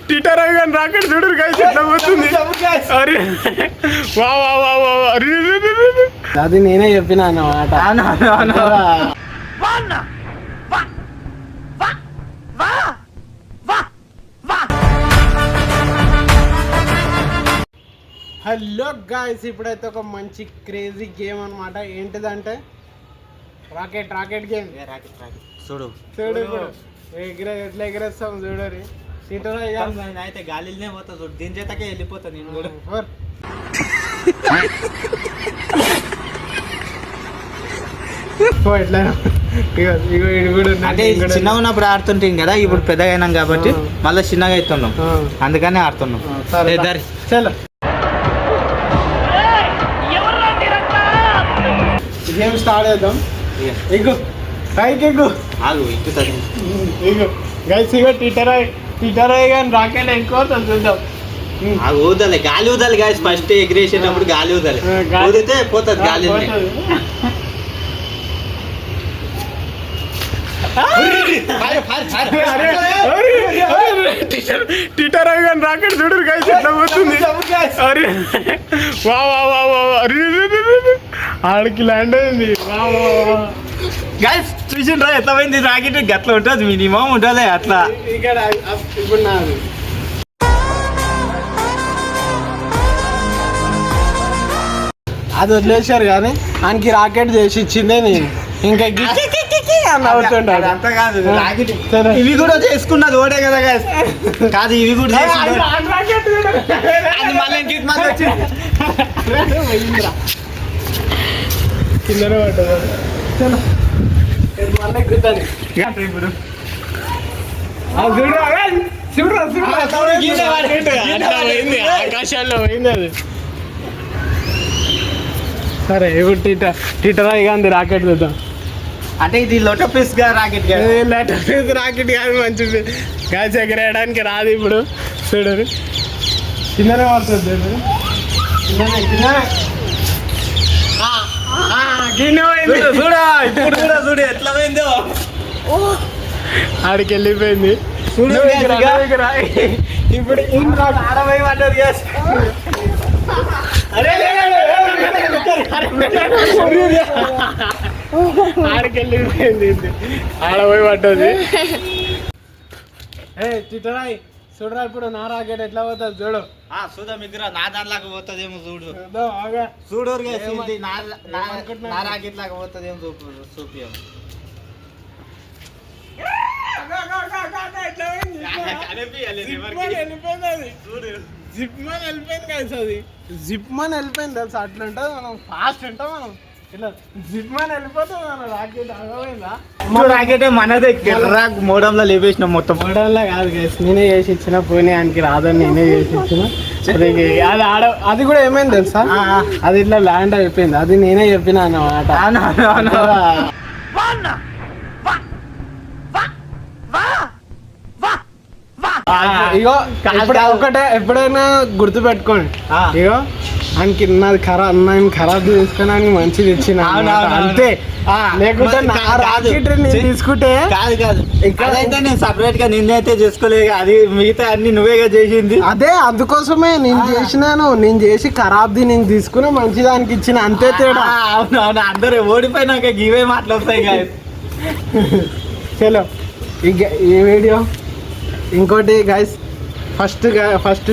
టీటర్ అవి కానీ రాకెట్ చూడరు గాయస్ ఎట్లా పోతుంది. అరే వా వా వా వా అరే అది నేనే చెప్పిన అన్నమాట. హలో గాయస్, ఇప్పుడైతే ఒక మంచి క్రేజీ గేమ్ అనమాట. ఏంటిదంటే రాకెట్ గేమ్. చూడు ఇప్పుడు ఎట్లా ఎగరేస్తాం చూడరి. అయితే గాలిలోనే పోతా చూడు, దీని చేతకే వెళ్ళిపోతా నేను కూడా. అంటే చిన్నగా ఉన్నప్పుడు ఆడుతుంటాం కదా, ఇప్పుడు పెద్దగా అయినాం కాబట్టి మళ్ళీ చిన్నగా అవుతున్నాం, అందుకనే ఆడుతున్నాం. చలో గేమ్ స్టార్ట్ చేద్దాం. ఎగ్గు పైకి ఎగ్గు గైస్, ఇగో టీటర్ అయ్యి కానీ రాకెట్ ఎక్కువ చూద్దాం. ఊదాలి, గాలి ఊదాలి గాయస్. ఫస్ట్ ఎగిరేసేటప్పుడు గాలి ఊదాలి, ఊదితే పోతుంది గాలి. టీటర్ అవి కానీ రాకెట్ చూడరు గాయస్ ఎట్లా పోతుంది. అరే వా వా వా వా అరే ఆడికి ల్యాండ్ అయింది. గాయస్ చూసిండ్రా ఎట్లా పోయింది రాకెట్? గట్ల ఉంటుంది, మినిమం ఉంటుంది అట్లా. ఇక్కడ ఇప్పుడు నాది అది వదిలేశారు కానీ ఆయనకి రాకెట్ చేసి ఇచ్చిందే నేను. ఇంకా అంత కాదు, ఇవి కూడా చేసుకున్నది ఓడే కదా గాయస్. కాదు, ఇవి కూడా కిందనే పడ్డది. ఇప్పుడు ఆకాశాల్లో పోయింది అది. సరే ఇప్పుడు టీటర్ అయ్యి కానీ రాకెట్ చూద్దాం. అంటే ఇది లోటోపీస్ గా రాకెట్ రాకెట్ కాదు, మంచిది గాలి ఎగరేయడానికి రాదు. ఇప్పుడు చూడరు కిందనే పడుతుంది. చూడా ఇప్పుడు కూడా చూడు ఎట్లా పోయిందో, ఆడికి వెళ్ళిపోయింది. ఇప్పుడు ఆడపోయి పడ్డది. ఆడికి వెళ్ళిపోయింది, ఆడపోయి పడ్డది. చిట్టరాయ్ చూడరా, ఇప్పుడు నా రాకెట్ ఎట్లా పోతుంది చూడు. చూద్దాం ఇద్దరు, నా దాంట్లాగా పోతుందేమో చూడు. చూడు నా రాకెట్ లాగా పోతుందేమో చూపి. జిప్మన్ వెళ్ళిపోయింది కదా, అది జిప్మన్ వెళ్ళిపోయింది తెలుసా. అట్లా ఉంటుంది, మనం ఫాస్ట్ ఉంటాం. మనం ఇట్లా జిప్మన్ వెళ్ళిపోతాం. మన రాకెట్ అగపోయిందా? రాకెట్ మనదే మోడంలో లేపేసిన మొత్తం. మోడంలో కాదు గైస్, నేనే చేసి ఇచ్చిన. పోనీ ఆయనకి రాదని నేనే చేసి ఇచ్చిన. అది అది కూడా ఏమైంది తెలుసా, అది ఇట్లా ల్యాండ్ అయిపోయింది. అది నేనే చెప్పిన అన్నమాట. ఇగో ఒకటే ఎప్పుడైనా గుర్తు పెట్టుకోండి. ఇగో ఆయనకి నాది ఖరాబ్ తీసుకొని ఆయనకి మంచిది ఇచ్చిన అంతే. లేకుంటే తీసుకుంటే కాదు ఇక్కడైతే నేను సపరేట్ గా నిన్నైతే చేసుకోలేదు, అది మిగతా అన్ని నువ్వేగా చేసింది. అదే అందుకోసమే నేను చేసినాను. నేను చేసి ఖరాబ్ది నేను తీసుకుని మంచి దానికి ఇచ్చిన, అంతే తేడా. అవునవును, అందరూ ఓడిపోయినాక ఇవే మాట్లాడతాయి గాయస్. చలో ఈ వీడియో ఇంకోటి గైస్, ఫస్ట్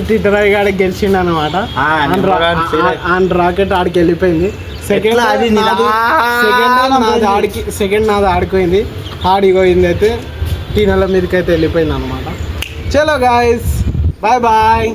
టీటర్ అయ్యి గాడికి గెలిచిండు అనమాట. రాకెట్ ఆడికి వెళ్ళిపోయింది. సెకండ్ నాది ఆడిపోయింది. ఆడిపోయింది అయితే టీనల మీదకి అయితే వెళ్ళిపోయింది అనమాట. చలో గాయస్, బాయ్ బాయ్.